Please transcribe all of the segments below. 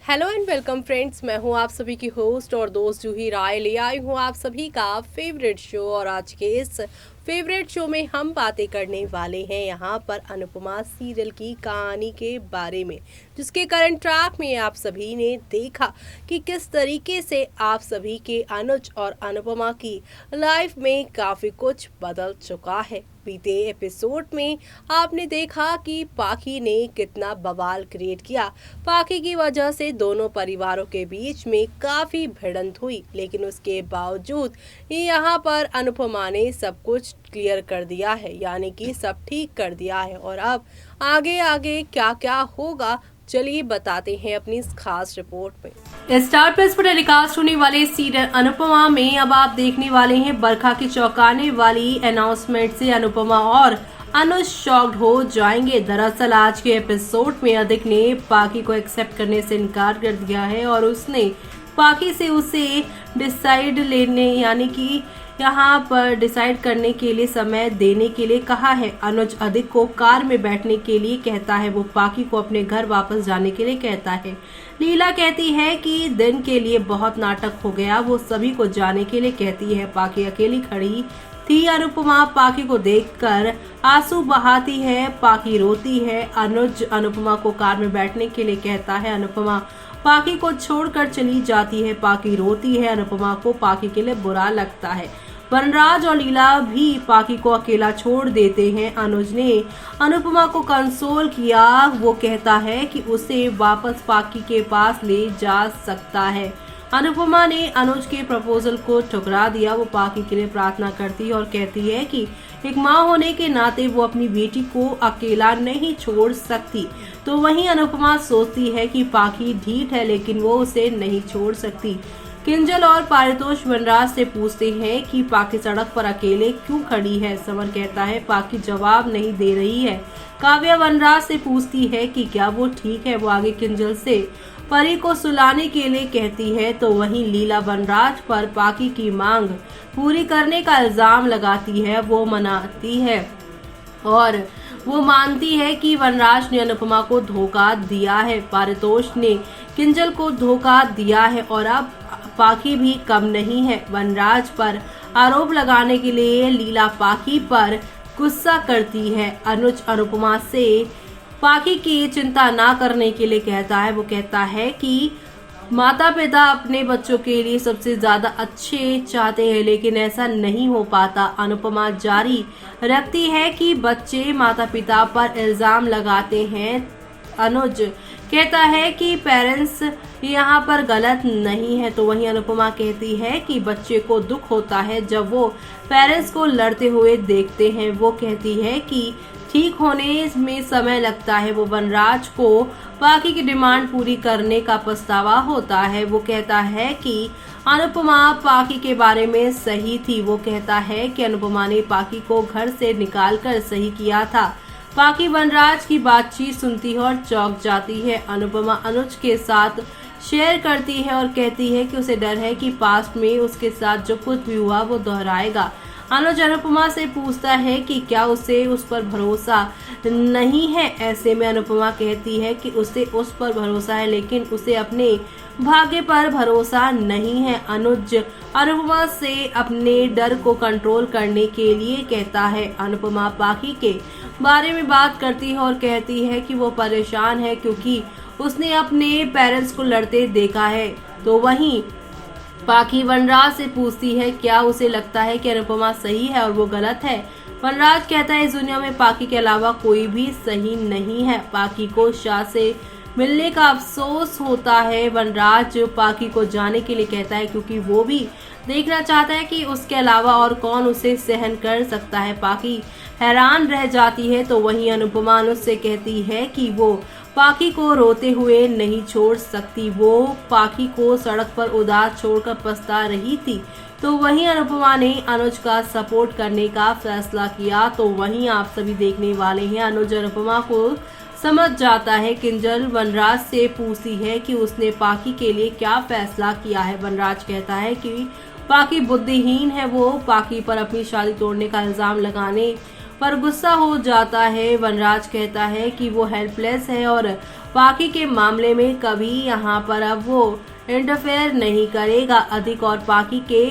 Hello and welcome friends, मैं हूं आप सभी की होस्ट और दोस्त जूही राय। ले आई हूं आप सभी का फेवरेट शो और आज के इस फेवरेट शो में हम बातें करने वाले हैं यहां पर अनुपमा सीरियल की कहानी के बारे में, जिसके करंट ट्रैक में आप सभी ने देखा कि किस तरीके से आप सभी के अनुज और अनुपमा की लाइफ में काफ़ी कुछ बदल चुका है। बीते एपिसोड में आपने देखा कि पाखी ने कितना बवाल क्रिएट किया। पाखी की वजह से दोनों परिवारों के बीच में काफी भिड़ंत हुई, लेकिन उसके बावजूद यहाँ पर अनुपमा ने सब कुछ क्लियर कर दिया है, यानी कि सब ठीक कर दिया है। और अब आगे आगे क्या क्या होगा, चलिए बताते हैं अपनी इस खास रिपोर्ट में। स्टार प्लस पर टेलीकास्ट होने वाले सीरियल अनुपमा में अब आप देखने वाले हैं बरखा की चौंकाने वाली अनाउंसमेंट से अनुपमा और अनुज शॉक्ड हो जाएंगे। दरअसल आज के एपिसोड में अधिक ने पाखी को एक्सेप्ट करने से इनकार कर दिया है और उसने पाखी से उसे डिसाइड लेने यानी कि यहाँ पर डिसाइड करने के लिए समय देने के लिए कहा है। अनुज अधिक को कार में बैठने के लिए कहता है, वो पाखी को अपने घर वापस जाने के लिए कहता है। लीला कहती है कि दिन के लिए बहुत नाटक हो गया, वो सभी को जाने के लिए कहती है। पाखी अकेली खड़ी थी। अनुपमा पाखी को देखकर आंसू बहाती है, पाखी रोती है। अनुज अनुपमा को कार में बैठने के लिए कहता है। अनुपमा पाखी को छोड़कर चली जाती है, पाखी रोती है। अनुपमा को पाखी के लिए बुरा लगता है। वनराज और लीला भी पाखी को अकेला छोड़ देते हैं। अनुज ने अनुपमा को कंसोल किया, वो कहता है कि उसे वापस पाखी के पास ले जा सकता है। अनुपमा ने अनुज के प्रपोजल को ठुकरा दिया। वो पाखी के लिए प्रार्थना करती है और कहती है कि एक माँ होने के नाते वो अपनी बेटी को अकेला नहीं छोड़ सकती। तो वहीं अनुपमा सोचती है कि पाखी ढीठ है, लेकिन वो उसे नहीं छोड़ सकती। किंजल और पारितोष वनराज से पूछते हैं कि पाखी सड़क पर अकेले क्यों खड़ी है। समर कहता है पाखी जवाब नहीं दे रही है। काव्या वनराज से पूछती है कि क्या वो ठीक है। वो आगे किंजल से परी को सुलाने के लिए कहती है। तो वहीं लीला वनराज पर पाखी की मांग पूरी करने का इल्जाम लगाती है। वो मनाती है और वो मानती है कि वनराज ने अनुपमा को धोखा दिया है, पारितोष ने किंजल को धोखा दिया है और अब पाखी भी कम नहीं है। वनराज पर आरोप लगाने के लिए लीला पाखी पर गुस्सा करती है। अनुज अनुपमा से पाखी की चिंता ना करने के लिए कहता है। वो कहता है कि माता पिता अपने बच्चों के लिए सबसे ज्यादा अच्छे चाहते हैं, लेकिन ऐसा नहीं हो पाता। अनुपमा जारी रखती है कि बच्चे माता पिता पर इल्जाम लगाते हैं। अनुज कहता है कि पेरेंट्स यहाँ पर गलत नहीं है। तो वहीं अनुपमा कहती है कि बच्चे को दुख होता है जब वो पेरेंट्स को लड़ते हुए देखते हैं। वो कहती है कि ठीक होने में समय लगता है। वो वनराज को पाखी की डिमांड पूरी करने का पछतावा होता है। वो कहता है कि अनुपमा पाखी के बारे में सही थी। वो कहता है कि अनुपमा ने पाखी को घर से निकालकर सही किया था। पाखी वनराज की बातचीत सुनती है और चौंक जाती है। अनुपमा अनुज के साथ शेयर करती है और कहती है कि उसे डर है कि पास्ट में उसके साथ जो कुछ भी हुआ वो दोहराएगा। अनुज अनुपमा से पूछता है कि क्या उसे उस पर भरोसा नहीं है। ऐसे में अनुपमा कहती है कि उसे उस पर भरोसा है, लेकिन उसे अपने भाग्य पर भरोसा नहीं है। अनुज अनुपमा से अपने डर को कंट्रोल करने के लिए कहता है। अनुपमा पाखी के बारे में बात करती है और कहती है कि वो परेशान है क्योंकि उसने अपने पेरेंट्स को लड़ते देखा है। तो वहीं पाखी वनराज से पूछती है क्या उसे लगता है कि अनुपमा सही है और वो गलत है। वनराज कहता है इस दुनिया में पाखी के अलावा कोई भी सही नहीं है। पाखी को शाह से मिलने का अफसोस होता है। वनराज पाखी को जाने के लिए कहता है क्योंकि वो भी देखना चाहता है कि उसके अलावा और कौन उसे सहन कर सकता है। पाखी हैरान रह जाती है। तो वहीं अनुपमा अनुज से कहती है कि वो पाखी को रोते हुए नहीं छोड़ सकती। वो पाखी को सड़क पर उदास छोड़कर पछता रही थी। तो वहीं अनुपमा ने अनुज का सपोर्ट करने का फैसला किया। तो वहीं आप सभी देखने वाले हैं अनुज अनुपमा को समझ जाता है। किंजल वनराज से पूछती है कि उसने पाखी के लिए क्या फैसला किया है। वनराज कहता है कि पाखी बुद्धिहीन है। वो पाखी पर अपनी शादी तोड़ने का इल्जाम लगाने पर गुस्सा हो जाता है। वनराज कहता है कि वो हेल्पलेस है और पाकी के मामले में कभी यहाँ पर अब वो इंटरफेयर नहीं करेगा अधिक। और पाकी के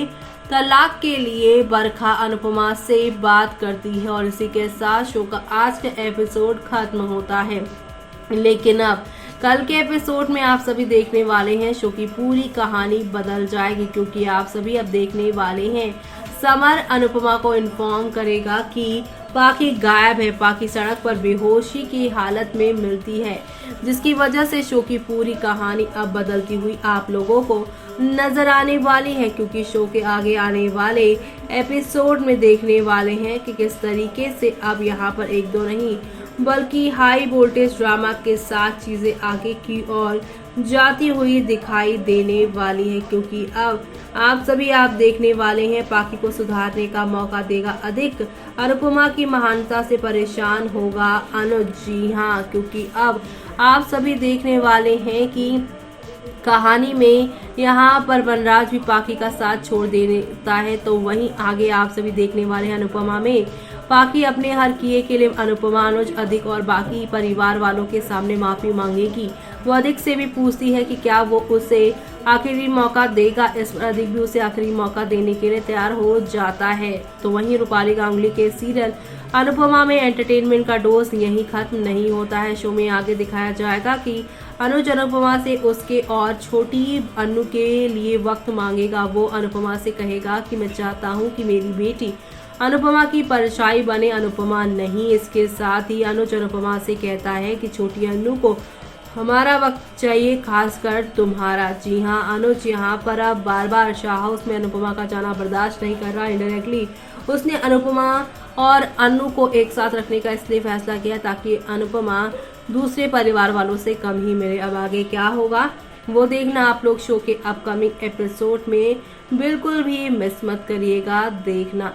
तलाक के लिए बरखा अनुपमा से बात करती है और इसी के साथ शो का आज का एपिसोड खत्म होता है। लेकिन अब कल के एपिसोड में आप सभी देखने वाले हैं शो की पूरी कहानी बदल जाएगी, क्योंकि आप सभी अब देखने वाले हैं समर अनुपमा को इन्फॉर्म करेगा कि पाकी गायब है। पाकी सड़क पर बेहोशी की हालत में मिलती है, जिसकी वजह से शो की पूरी कहानी अब बदलती हुई आप लोगों को नजर आने वाली है, क्योंकि शो के आगे आने वाले एपिसोड में देखने वाले हैं कि किस तरीके से अब यहाँ पर एक दो नहीं बल्कि हाई वोल्टेज ड्रामा के साथ चीजें आगे की ओर जाती हुई दिखाई देने वाली है। क्योंकि अब आप देखने वाले हैं पाकी को सुधारने का मौका देगा अधिक। अनुपमा की महानता से परेशान होगा अनुज। जी हाँ, क्योंकि अब आप सभी देखने वाले हैं कि कहानी में यहाँ पर वनराज भी पाकी का साथ छोड़ देता है, तो वहीं आगे आप सभी देखने वाले हैं अनुपमा में पाकी अपने हर किए के लिए अनुपमा, अनुज, अधिक और बाकी परिवार वालों के सामने माफी मांगेगी। वो अधिक से भी पूछती है कि क्या वो उसे आखिरी मौका देगा। इस पर अधिक भी उसे आखिरी मौका देने के लिए तैयार हो जाता है। तो वहीं रूपाली गांगुली के सीरियल अनुपमा में एंटरटेनमेंट का डोज यहीं खत्म नहीं होता है। शो में आगे दिखाया जाएगा कि अनुज अनुपमा से उसके और छोटी अनु के लिए वक्त मांगेगा। वो अनुपमा से कहेगा कि मैं चाहता हूँ कि मेरी बेटी अनुपमा की परछाई बने, अनुपमा नहीं। इसके साथ ही अनुज अनुपमा से कहता है कि छोटी अनु को हमारा वक्त चाहिए, खासकर तुम्हारा। जी हाँ, अनुज यहाँ पर अब बार बार शाह हाउस में अनुपमा का जाना बर्दाश्त नहीं कर रहा। इनडायरेक्टली उसने अनुपमा और अनु को एक साथ रखने का इसलिए फैसला किया ताकि अनुपमा दूसरे परिवार वालों से कम ही मिले। अब आगे क्या होगा वो देखना आप लोग शो के अपकमिंग एपिसोड में बिल्कुल भी मिस मत करिएगा। देखना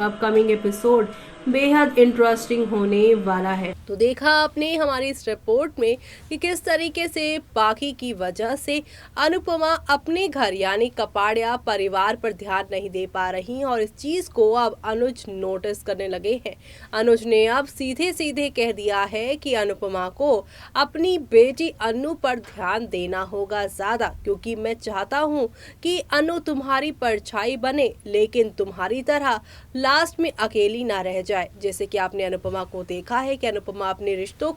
अपकमिंग एपिसोड बेहद इंटरेस्टिंग होने वाला है। तो देखा आपने हमारी इस रिपोर्ट में कि किस तरीके से पाकी की वजह से अनुपमा अपने घर यानी कपाड़िया परिवार पर ध्यान नहीं दे पा रही और इस चीज को अब अनुज नोटिस करने लगे हैं। अनुज ने अब सीधे सीधे कह दिया है कि अनुपमा को अपनी बेटी अनु पर ध्यान देना होगा ज्यादा, क्योंकि मैं चाहता हूँ कि अनु तुम्हारी परछाई बने, लेकिन तुम्हारी तरह लास्ट में अकेली ना रह जाए। जैसे कि आपने अनुपमा को देखा है कि अनुपमा अपने रिश्तों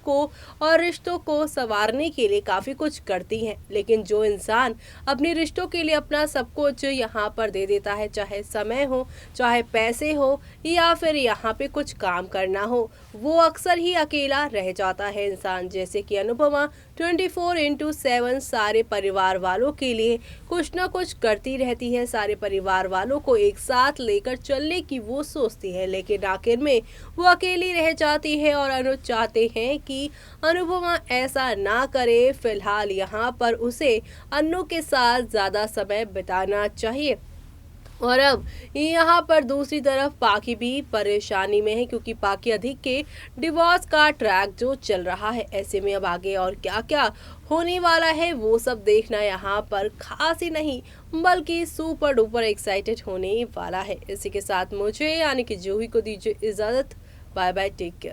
को संवारने के लिए काफी कुछ करती हैं, लेकिन जो इंसान अपने रिश्तों के लिए अपना सब कुछ यहाँ पर दे देता है, चाहे समय हो, चाहे पैसे हो या फिर यहाँ पे कुछ काम करना हो, वो अक्सर ही अकेला रह जाता है इंसान। जैसे कि अनुपमा 24/7 सारे परिवार वालों के लिए कुछ ना कुछ करती रहती है, सारे परिवार वालों को एक साथ लेकर चलने की वो सोचती है, लेकिन आखिर में वो अकेली रह जाती है। और अनुज चाहते हैं कि अनुपमा ऐसा ना करे। फिलहाल यहाँ पर उसे अनु के साथ ज्यादा समय बिताना चाहिए। और अब यहाँ पर दूसरी तरफ पाकी भी परेशानी में है, क्योंकि पाकी अधिक के डिवोर्स का ट्रैक जो चल रहा है। ऐसे में अब आगे और क्या क्या होने वाला है वो सब देखना यहाँ पर खास ही नहीं बल्कि सुपर डुपर एक्साइटेड होने वाला है। इसी के साथ मुझे यानी कि जूही को दीजिए इजाजत। Bye bye, take care.